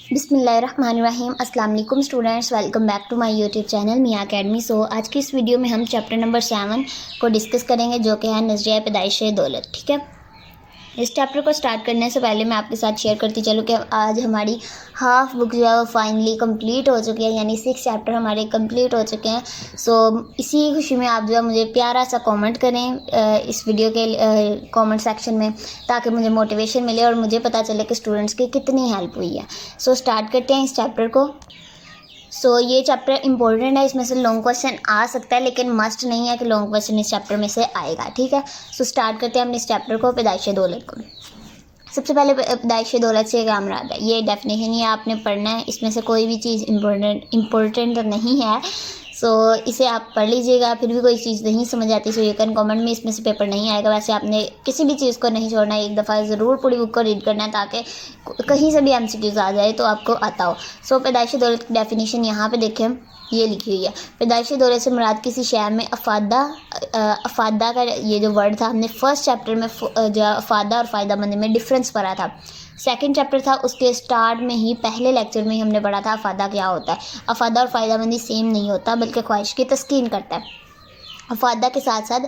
बिस्मिल्लाहिर्रहमानिर्रहीम। अस्सलाम वालेकुम students, welcome back to my YouTube channel Miyan Academy. So आज की इस वीडियो में हम चैप्टर नंबर 7 को डिस्कस करेंगे, जो कि है नज़रिया पैदाइश दौलत। ठीक है, इस चैप्टर को स्टार्ट करने से पहले मैं आपके साथ शेयर करती चलूँ कि आज हमारी हाफ बुक जो है वो फाइनली कंप्लीट हो चुकी है, यानी 6 चैप्टर हमारे कंप्लीट हो चुके हैं। सो इसी खुशी में आप जो है मुझे प्यारा सा कमेंट करें इस वीडियो के कमेंट सेक्शन में, ताकि मुझे मोटिवेशन मिले और मुझे पता चले कि स्टूडेंट्स की कितनी हेल्प हुई है। सो स्टार्ट करते हैं इस चैप्टर को। ये चैप्टर इंपॉर्टेंट है, इसमें से लॉन्ग क्वेश्चन आ सकता है, लेकिन मस्ट नहीं है कि लॉन्ग क्वेश्चन इस चैप्टर में से आएगा। ठीक है, स्टार्ट करते हैं हम इस चैप्टर को, पैदाइश दौलत को। सबसे पहले पैदाइश दौलत से क्या मुराद है, ये डेफिनेशन ये आपने पढ़ना है। इसमें से कोई भी चीज़ इम्पोर्टेंट नहीं है, इसे आप पढ़ लीजिएगा। फिर भी कोई चीज़ नहीं समझ आती यू कैन कमेंट में, इसमें से पेपर नहीं आएगा। वैसे आपने किसी भी चीज़ को नहीं छोड़ना है, एक दफ़ा ज़रूर पूरी बुक को रीड करना है, ताकि कहीं से भी MCQs आ जाए तो आपको आता हो। पैदाइश दौलत की डेफिनेशन यहाँ पे देखें, ये लिखी हुई है। पैदाइशी दौलत से मुराद किसी शय में अफादा का ये जो वर्ड था, हमने फर्स्ट चैप्टर में जो अफादा और फ़ायदामंद में डिफरेंस पढ़ा था। सेकंड चैप्टर था, उसके स्टार्ट में ही पहले लेक्चर में ही हमने पढ़ा था अफादा क्या होता है। अफादा और फ़ायदामंदी सेम नहीं होता, बल्कि ख्वाहिश की तस्कीन करता है। अफादा के साथ साथ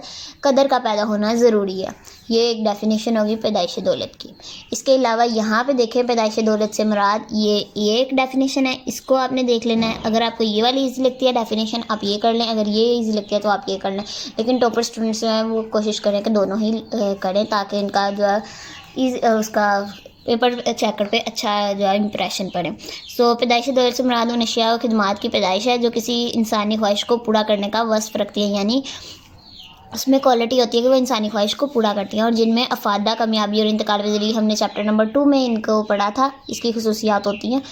कदर का पैदा होना ज़रूरी है। ये एक डेफिनेशन होगी पैदाइश दौलत की। इसके अलावा यहाँ पे देखें, पैदाइश दौलत से मुराद ये एक डेफिनेशन है, इसको आपने देख लेना है। अगर आपको ये वाली इजी लगती है डेफिनेशन, आप ये कर लें। अगर ये इजी लगती है तो आप ये कर लें। लेकिन टॉपर स्टूडेंट्स जो हैं वो कोशिश करें कि दोनों ही करें, ताकि इनका जो है उसका पेपर चेकर पे अच्छा जो है इंप्रेशन पड़े। पैदाइशी दौलत से मुराद उन अशिया और खिदमात की पैदाइश है जो किसी इंसानी ख्वाहिश को पूरा करने का वस्फ रखती है, यानी उसमें क्वालिटी होती है कि वो इंसानी ख्वाहिश को पूरा करती हैं, और जिनमें अफादा, कामयाबी और इंतकाल के ज़रिए, हमने चैप्टर नंबर 2 में इनको पढ़ा था, इसकी खसूसियात होती हैं।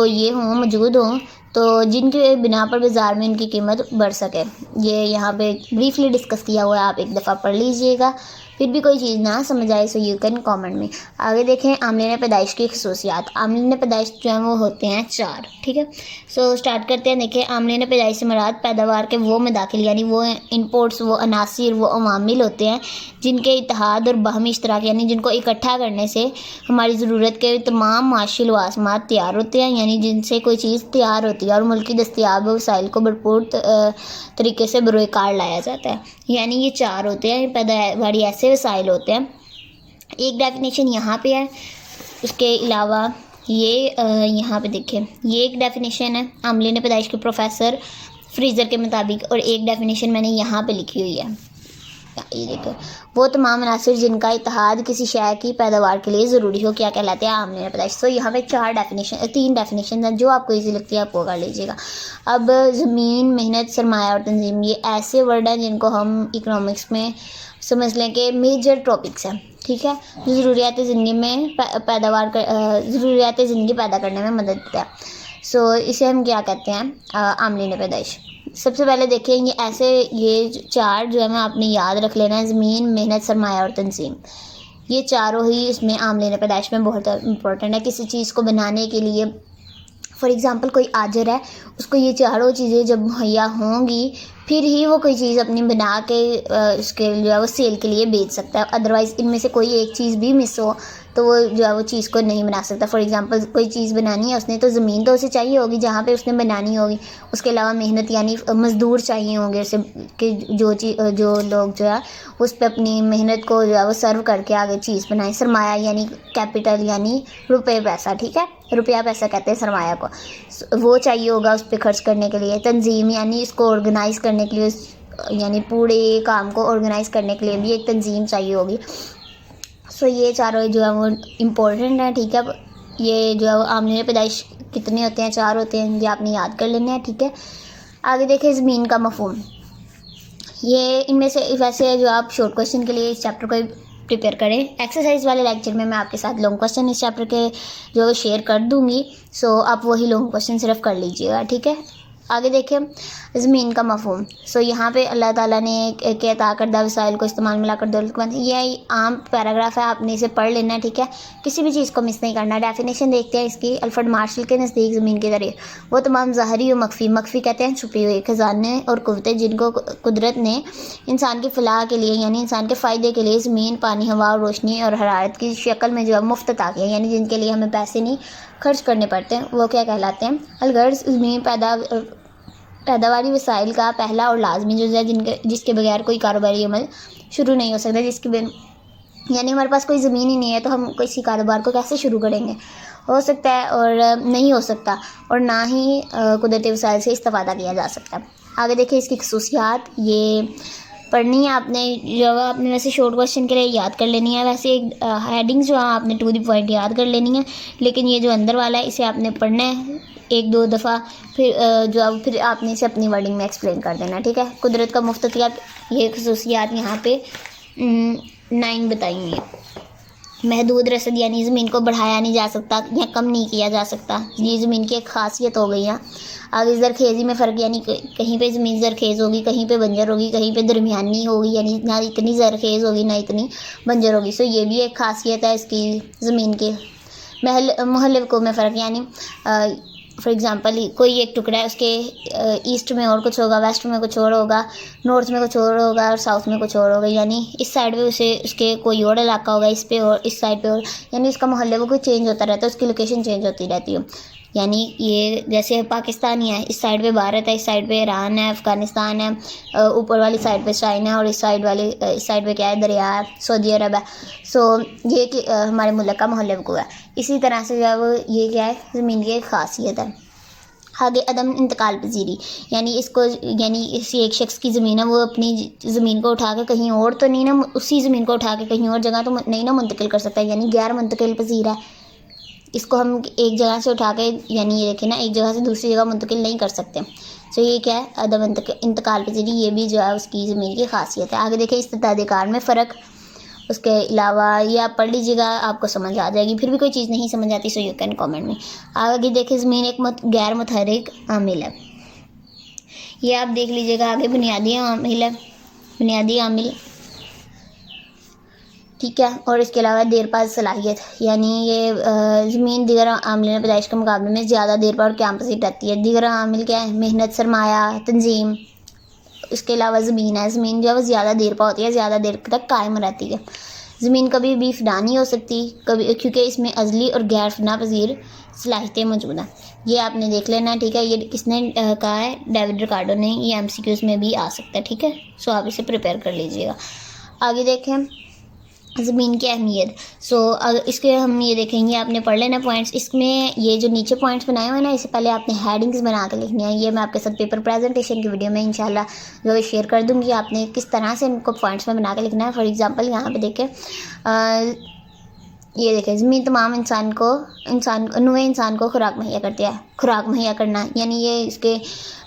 ये मौजूद हों तो जिनके बिना पर बाज़ार में इनकी कीमत बढ़ सके। ये यहाँ पे ब्रीफली डिस्कस किया हुआ है, आप एक दफ़ा पढ़ लीजिएगा। फिर भी कोई चीज़ ना समझ आए यू कैन कमेंट में। आगे देखें, आमलीन पैदाइश की खसूसियात। आमलीन पैदाइश जो है वो होते हैं 4। ठीक है, स्टार्ट करते हैं। देखें, आमलीन पैदाइश से मुराद पैदावार के वो मदाखिल, यानी वो इनपुट्स, वो अनासिर, वो अवामिल होते हैं जिनके इत्तेहाद और बाहमी इश्तराक, यानी जिनको इकट्ठा करने से हमारी ज़रूरत के तमाम माशी लवाजमात तैयार होते हैं, यानी जिनसे कोई चीज़ तैयार होती है और मुल्क की दस्तियाब वसाइल को भरपूर तरीके से बरोए कार लाया जाता है। यानी ये 4 होते हैं, पैदावारी ऐसे वसाइल होते हैं। एक डेफिनेशन यहाँ पे है। उसके अलावा ये यहाँ पे देखें, ये एक डेफिनेशन है आमलीन पैदाइश के प्रोफेसर फ्रीज़र के मुताबिक, और एक डेफिनेशन मैंने यहाँ पे लिखी हुई है, ये देखो, वो तमाम अनासिर जिनका इत्तेहाद किसी शय की पैदावार के लिए ज़रूरी हो, क्या कहलाते हैं आमलीन पैदाइश। यहाँ पे 3 डेफिनेशन है, जो आपको इजी लगती है आप वो कर लीजिएगा। अब ज़मीन, मेहनत, सरमाया और तंजीम, ये ऐसे वर्ड हैं जिनको हम इकोनॉमिक्स में समझ लें कि मेजर टॉपिक्स हैं। ठीक है, जो ज़रूरियात ज़िंदगी में ज़रूरियात ज़िंदगी पैदा करने में मदद देता है। इसे हम क्या कहते हैं, आमलीन पैदाइश। सबसे पहले देखें, ये 4 जो है मैं आपने याद रख लेना है, ज़मीन, मेहनत, सरमाया और तंजीम। ये चारों ही इसमें आमलीन पैदाइश में बहुत इंपॉर्टेंट है। किसी चीज़ को बनाने के लिए, फॉर एग्ज़ाम्पल कोई आजर है, उसको ये चारों चीज़ें जब मुहैया होंगी फिर ही वो कोई चीज़ अपनी बना के उसके जो है वो सेल के लिए बेच सकता है। अदरवाइज़ इनमें से कोई एक चीज़ भी मिस हो तो वो जो है वो चीज़ को नहीं बना सकता। फॉर एग्ज़ाम्पल कोई चीज़ बनानी है उसने, तो ज़मीन तो उसे चाहिए होगी जहाँ पे उसने बनानी होगी। उसके अलावा मेहनत, यानी मज़दूर चाहिए होंगे उसे, कि जो लोग जो है उस पर अपनी मेहनत को जो है वो सर्व करके आगे चीज़ बनाए। सरमाया यानी कैपिटल, यानी रुपये पैसा। ठीक है, रुपया पैसा कहते हैं सरमाया को, वो चाहिए होगा उस पर खर्च करने के लिए। तंजीम यानी इसको ऑर्गेनाइज़ करने के लिए, यानी पूरे काम को ऑर्गेनाइज़ करने के लिए भी एक तंजीम चाहिए होगी। ये चारों जो है वो इम्पोर्टेंट है। ठीक है, ये जो है वो आमलीन पैदाइश कितने होते हैं, 4 होते हैं, ये आपने याद कर लेने हैं। ठीक है, आगे देखें, ज़मीन का मफ़हूम। ये इनमें से वैसे जो आप शॉर्ट क्वेश्चन के लिए इस चैप्टर को प्रिपेयर करें। एक्सरसाइज वाले लेक्चर में मैं आपके साथ लॉन्ग क्वेश्चन इस चैप्टर के जो शेयर कर दूँगी, आप वही लॉन्ग क्वेश्चन सिर्फ कर लीजिएगा। ठीक है, आगे देखें ज़मीन का मफ़हूम। सो यहाँ पे अल्लाह ताला ने के अता करदा वसाइल को इस्तेमाल में लाकर दौलत को, ये आम पैराग्राफ है, आपने इसे पढ़ लेना है, ठीक है। किसी भी चीज़ को मिस नहीं करना। डेफिनेशन देखते हैं इसकी। अल्फ्रेड मार्शल के नज़दीक ज़मीन के ज़रिए वो तमाम ज़ाहरी और मख्फी कहते हैं छुपी हुई खजाने और कुव्वतें जिनको कुदरत ने इंसान की फ़लाह के लिए यानी इंसान के फ़ायदे के लिए ज़मीन, पानी, हवा और रोशनी और हरारत की शक्ल में जो है मुफ्त अता किया, यानी जिनके लिए हमें पैसे नहीं खर्च करने पड़ते हैं, वो क्या कहलाते हैं? अलगर्ज़ ज़मीन पैदावारी वसाइल का पहला और लाजमी जुज़ है जिसके बगैर कोई कारोबारी अमल शुरू नहीं हो सकता। यानी हमारे पास कोई ज़मीन ही नहीं है तो हम किसी कारोबार को कैसे शुरू करेंगे? हो सकता है और नहीं हो सकता, और ना ही कुदरती वसाइल से इस्तेफ़ादा किया जा सकता। आगे देखिए इसकी खसूसियात, ये पढ़नी है आपने, जो आपने वैसे शॉर्ट क्वेश्चन के लिए याद कर लेनी है। वैसे एक हेडिंग्स जो है आपने टू द पॉइंट याद कर लेनी है, लेकिन ये जो अंदर वाला है इसे आपने पढ़ना है 1-2 दफ़ा, फिर आपने इसे अपनी वर्डिंग में एक्सप्लेन कर देना, ठीक है। कुदरत का मुफ्त अतिया, ये खसूसियात यहाँ पे 9 बताई हैं। महदूद रसद, यानी ज़मीन को बढ़ाया नहीं जा सकता या कम नहीं किया जा सकता, ये ज़मीन की एक खासियत हो गई है। आगे ज़रखेज़ी में फ़र्क, यानी कहीं पे ज़मीन ज़रखेज़ होगी, कहीं पे बंजर होगी, कहीं पे दरमियानी होगी, यानी ना इतनी ज़रखेज़ होगी ना इतनी बंजर होगी। सो ये भी एक खासियत है इसकी ज़मीन के। मुहल्लिफ़ में फ़र्क, यानी फॉर एग्ज़ाम्पल कोई एक टुकड़ा है, उसके ईस्ट में और कुछ होगा, वेस्ट में कुछ और होगा, नॉर्थ में कुछ और होगा और साउथ में कुछ और होगा, यानी इस साइड पे उसके कोई और इलाका होगा, इस पे और इस साइड पे और, यानी इसका मोहल्ले को चेंज होता रहता है, उसकी लोकेशन चेंज होती रहती है। यानी ये जैसे पाकिस्तान ही है, इस साइड पे भारत है, इस साइड पे ईरान है, अफ़गानिस्तान है, ऊपर वाली साइड पे चाइना है, और इस साइड पे क्या है, दरिया है, सऊदी अरब है। सो ये कि हमारे मुल्क का मोहल्ले को है। इसी तरह से जब ये क्या है, ज़मीन की एक खासियत है। आगे अदम इंतकाल पजीरी, यानी इसी एक शख्स की ज़मीन है, वो अपनी ज़मीन को उठा के कहीं और तो नहीं ना, उसी ज़मीन को उठा के कहीं और जगह तो नहीं ना मुंतकिल कर सकता, यानी गैर मुंतकिल पजीर है। इसको हम एक जगह से उठा के, यानी ये देखें ना, एक जगह से दूसरी जगह मुंतकिल नहीं कर सकते। तो ये क्या है, अदम इंतकाल पजीरी, ये भी जो है उसकी ज़मीन की खासियत है। आगे देखें इस्तितादिकार में फ़र्क, उसके अलावा ये आप पढ़ लीजिएगा, आपको समझ आ जाएगी। फिर भी कोई चीज़ नहीं समझ आती सो यू कैन कमेंट में। आगे देखिए ज़मीन एक गैर मुतहरिक आमिल है, ये आप देख लीजिएगा। आगे बुनियादी आमिल है, बुनियादी आमिल, ठीक है। और इसके अलावा देरपाज सलाहियत, यानी ये ज़मीन दीगर आमिल पैदाइश के मुकाबले में ज़्यादा देर पर कैंप पसीट रहती है। दीगर आमिल क्या है, मेहनत, सरमाया, तंजीम। इसके अलावा ज़मीन है, ज़मीन जो है वो ज़्यादा देर पर होती है, ज़्यादा देर तक कायम रहती है। ज़मीन कभी भी फ़ना नहीं हो सकती कभी, क्योंकि इसमें अज़ली और गैर फ़ना पजीर सलाहियतें मौजूद हैं। ये आपने देख लेना, ठीक है। ये किसने कहा है, डेविड रिकार्डो ने। ये MCQs में भी आ सकता है, ठीक है। सो आप इसे प्रिपेयर कर लीजिएगा। आगे देखें ज़मीन की अहमियत। सो इसके हम ये देखेंगे, आपने पढ़ लेना पॉइंट्स। इसमें ये जो नीचे पॉइंट्स बनाए हुए हैं ना, इससे पहले आपने हेडिंग्स बना के लिखनी है। ये मैं आपके साथ पेपर प्रेजेंटेशन की वीडियो में इंशाल्लाह जो शेयर कर दूँगी, आपने किस तरह से इनको पॉइंट्स में बना के लिखना है। फॉर एग्ज़ाम्पल यहाँ पे देखें, ये देखें ज़मीन तमाम इंसान को खुराक मुहैया करती है। खुराक मुहैया करना, यानी ये इसके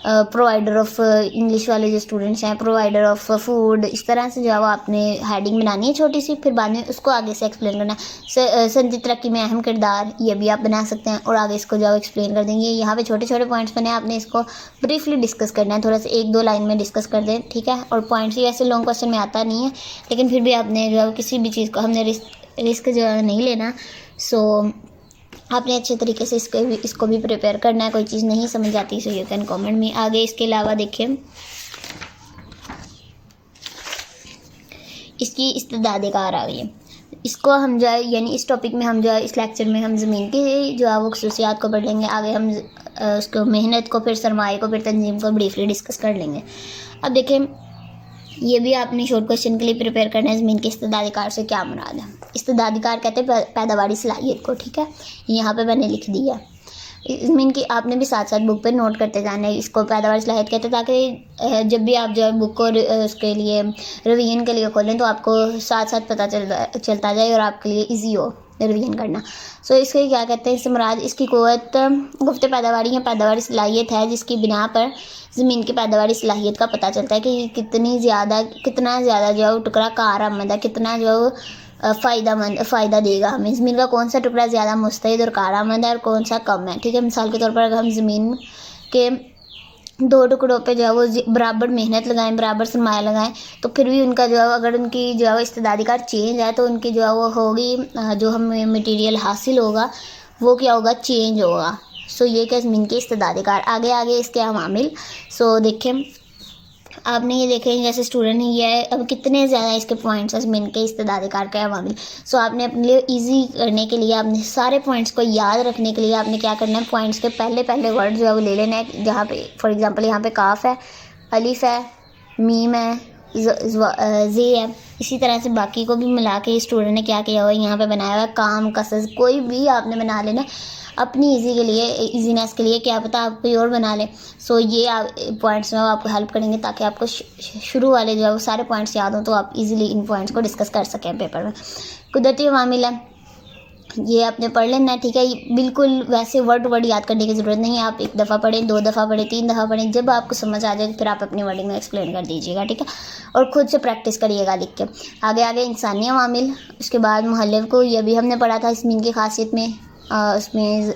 प्रोवाइडर ऑफ, इंग्लिश वाले जो स्टूडेंट्स हैं, प्रोवाइडर ऑफ फूड, इस तरह से जो है वो आपने हेडिंग बनानी है छोटी सी, फिर बाद में उसको आगे से एक्सप्लेन करना है। सनती तरक्की में अहम किरदार, ये भी आप बना सकते हैं, और आगे इसको जो एक्सप्लेन कर देंगे। यहाँ पे छोटे छोटे पॉइंट्स बने, आपने इसको ब्रीफली डिस्कस करना है, थोड़ा सा 1-2 लाइन में डिस्कस कर दें, ठीक है। और पॉइंट्स ही ऐसे लॉन्ग क्वेश्चन में आता नहीं है, लेकिन फिर भी आपने जो किसी भी चीज़ को हमने रिस्क जो है नहीं लेना। सो आपने अच्छे तरीके से इसको भी प्रिपेयर करना है। कोई चीज़ नहीं समझ आती सो यू कैन कमेंट में। आगे इसके अलावा देखिए इसकी इस्तेदाद कार आ गई है। इसको हम जो है, यानी इस टॉपिक में हम जो है, इस लेक्चर में हम ज़मीन की जो है वो खसूसियात को पढ़ लेंगे। आगे हम उसको मेहनत को, फिर सरमाए को, फिर तंजीम को ब्रीफली डिस्कस कर लेंगे। अब देखें, ये भी आपने शॉर्ट क्वेश्चन के लिए प्रिपेयर करना है। ज़मीन के इस्तेदादिकार से क्या मुराद है? इस्तेदादिकार कहते हैं पैदावारी सलाहियत को, ठीक है। यहाँ पे मैंने लिख दिया। ज़मीन की आपने भी साथ साथ बुक पे नोट करते जाना है। इसको पैदावारी सलाहियत कहते हैं, ताकि जब भी आप जो है बुक को उसके लिए रिवीजन के लिए खोलें तो आपको साथ साथ पता चलता जाए और आपके लिए ईजी हो रिवीजन करना। सो इसके क्या कहते हैं, इससे मुराद इसकी क़ुव्वत गुफ्त पैदावारी या पैदावारी सलाहियत है, जिसकी बिना पर ज़मीन की पैदावारी सलाहियत का पता चलता है कि कितना ज़्यादा जो है वो टुकड़ा कारआमद है, कितना जो फ़ायदा देगा हमें। ज़मीन का कौन सा टुकड़ा ज़्यादा मुस्तैद और कारआमद है और कौन सा कम है, ठीक है। मिसाल के तौर पर अगर हम ज़मीन के दो टुकड़ों पे जो है वो बराबर मेहनत लगाएं, बराबर सरमाया लगाएं, तो फिर भी उनका जो है अगर उनकी जो है वो इस्तेदादी कार चेंज है तो उनकी जो है वो होगी, जो हमें मटेरियल हासिल होगा वो क्या होगा, चेंज होगा। सो ये क्या ज़मीन की इस्तेदादी कार। आगे आगे इसके अवामिल। सो देखें आपने ये देखें जैसे स्टूडेंट ही है, अब कितने ज़्यादा इसके पॉइंट्स हैं ज़मीन के इस्तेदादी कार के अवामिल। सो आपने अपने लिए ईजी करने के लिए, आपने सारे पॉइंट्स को याद रखने के लिए आपने क्या करना है, पॉइंट्स के पहले पहले वर्ड जो है वो ले लेना है। जहाँ पे फॉर एग्जांपल यहाँ पे काफ है, अलिफ है, मीम है, जे है, इसी तरह से बाकी को भी मिला के स्टूडेंट ने क्या किया हुआ है, यहाँ पे बनाया हुआ है काम, कसस, कोई भी आपने बना लेना अपनी इजी के लिए, इजीनेस के लिए, क्या पता आप कोई और बना लें। सो ये पॉइंट्स में आपको हेल्प करेंगे ताकि आपको शुरू वाले जो है वो सारे पॉइंट्स याद हों, तो आप इजीली इन पॉइंट्स को डिस्कस कर सकें पेपर में। कुदरती अवामिल है, ये आपने पढ़ लेना है, ठीक है। बिल्कुल वैसे वर्ड वर्ड याद करने की ज़रूरत नहीं है, आप एक दफ़ा पढ़ें, 2 दफ़ा पढ़ें, 3 दफ़ा पढ़ें, जब आपको समझ आ जाए फिर आप अपनी वर्डिंग में एक्सप्लेन कर दीजिएगा, ठीक है। और ख़ुद से प्रैक्टिस करिएगा लिख के। आगे आगे इंसानी अवामिल, उसके बाद मुहल्लिफ को, ये भी हमने पढ़ा था इसमीन की खासियत में। उसमें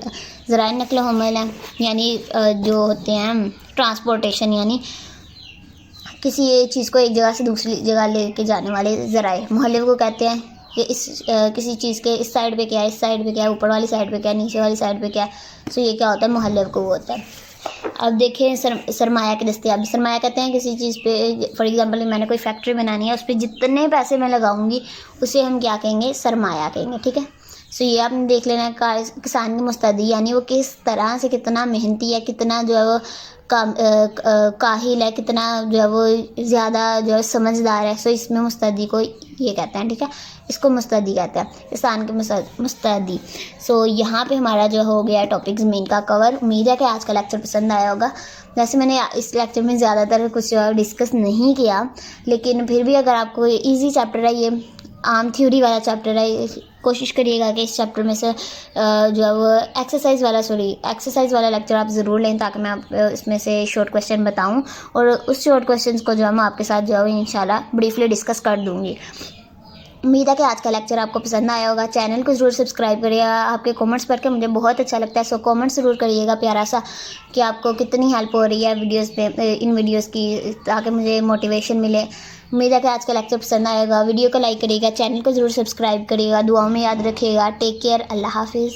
ज़राए नक़ल हमल हैं, यानी जो होते हैं ट्रांसपोर्टेशन, यानी किसी चीज़ को एक जगह से दूसरी जगह लेके जाने वाले ज़राए, मुहल्लिफ को कहते हैं। कि इस किसी चीज़ के इस साइड पे क्या है, इस साइड पे क्या है, ऊपर वाली साइड पे क्या है, नीचे वाली साइड पे क्या है। सो ये क्या होता है, मुहल्लिफ को वो होता है। अब देखें सरमाया की दस्तयाबी। सरमाया कहते हैं किसी चीज़ पे, फॉर एग्जांपल मैंने कोई फैक्ट्री बनानी है, उस पर जितने पैसे मैं लगाऊंगी उसे हम क्या कहेंगे, सरमाया कहेंगे, ठीक है। सो ये आपने देख लेना है किसान की मुस्तैदी, यानी वो किस तरह से कितना मेहनती है, कितना जो है वो काहिल है, कितना जो है वो ज़्यादा जो है समझदार है। सो इसमें मुस्तैदी को ये कहते हैं, ठीक है, इसको मुस्तैदी कहते हैं, किसान की मुस्तैदी। सो यहाँ पे हमारा जो हो गया टॉपिक ज़मीन का कवर। उम्मीद है कि आज का लेक्चर पसंद आया होगा। वैसे मैंने इस लेक्चर में ज़्यादातर कुछ डिस्कस नहीं किया, लेकिन फिर भी अगर आपको ईजी चैप्टर है, ये आम थ्योरी वाला चैप्टर है, कोशिश करिएगा कि इस चैप्टर में से जो है वो एक्सरसाइज वाला लेक्चर आप ज़रूर लें, ताकि मैं आप इसमें से शॉर्ट क्वेश्चन बताऊं और उस शॉर्ट क्वेश्चंस को जो है मैं आपके साथ जो है इंशाल्लाह ब्रीफली डिस्कस कर दूंगी। उम्मीद है कि आज का लेक्चर आपको पसंद आया होगा। चैनल को ज़रूर सब्सक्राइब करिएगा। आपके कमेंट्स पढ़ के मुझे बहुत अच्छा लगता है, सो कमेंट्स ज़रूर करिएगा प्यारा सा, कि आपको कितनी हेल्प हो रही है इन वीडियोस की, ताकि मुझे मोटिवेशन मिले। उम्मीद है कि आज का लेक्चर पसंद आएगा। वीडियो को लाइक करिएगा, चैनल को ज़रूर सब्सक्राइब करिएगा, दुआओं में याद रखिएगा। टेक केयर, अल्लाह हाफिज़।